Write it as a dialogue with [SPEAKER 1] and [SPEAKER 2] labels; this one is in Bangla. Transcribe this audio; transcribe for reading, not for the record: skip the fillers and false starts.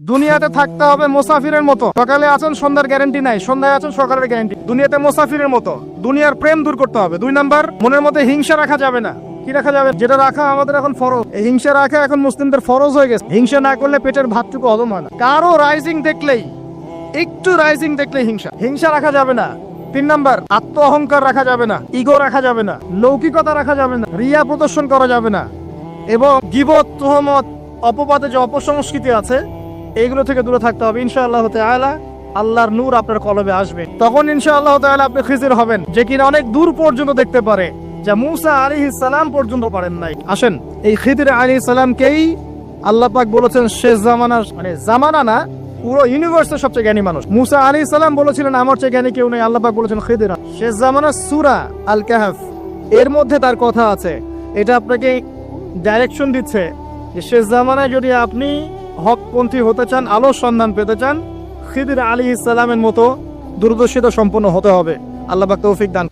[SPEAKER 1] দুনিয়াতে থাকতে হবে মুসাফিরের মতো। সকালে আছেন সন্ধ্যার গ্যারান্টি নাই, সন্ধ্যায় আছেন সকালের গ্যারান্টি। দুনিয়াতে মুসাফিরের মতো, দুনিয়ার প্রেম দূর করতে হবে। 2 নাম্বার, মনের মধ্যে হিংসা রাখা যাবে না। কি রাখা যাবে? যেটা রাখা আমাদের এখন ফরজ, এই হিংসা রাখা এখন মুসলিমদের ফরজ হয়ে গেছে। হিংসা না করলে পেটের ভাতটুকু হজম হয় না। কারো রাইজিং দেখলেই, একটু রাইজিং দেখলেই হিংসা, হিংসা রাখা যাবে না। 3 নাম্বার, আত্ম অহংকার রাখা যাবে না, ইগো রাখা যাবে না, লৌকিকতা রাখা যাবে না, রিয়া প্রদর্শন করা যাবে না, এবং গীবত, তুহমত, অপবাদে যে অপসংস্কৃতি আছে এইগুলো থেকে দূরে থাকতে হবে। ইনশাআল্লাহ তাআলা আল্লাহর নূর আপনার কলবে আসবে, তখন ইনশাআল্লাহ তাআলা আপনি খিজির হবেন, যে কিনা অনেক দূর পর্যন্ত দেখতে পারে, যা মূসা আলাইহিস সালাম পর্যন্ত পারেন নাই। আসেন, এই খিজির আলাইহিস সালামকেই আল্লাহ পাক বলেছেন শেষ জামানার, মানে জামানা না, পুরো ইউনিভার্সের সবচেয়ে জ্ঞানী মানুষ। মূসা আলাইহিস সালাম বলেছিলেন আমার চেয়ে জ্ঞানী কেউ নেই। আল্লাহ পাক বলেছেন খিজির। শেষ জামানার সূরা আল কাহফ এর মধ্যে তার কথা আছে। এটা আপনাকে ডাইরেকশন দিচ্ছে যে শেষ জামানায় যদি আপনি হকপন্থী হতে চান, আলোর সন্ধান পেতে চান, খিদির আলাইহিস সালামের মতো দূরদর্শিতা সম্পন্ন হতে হবে। আল্লাহ পাক তৌফিক দান।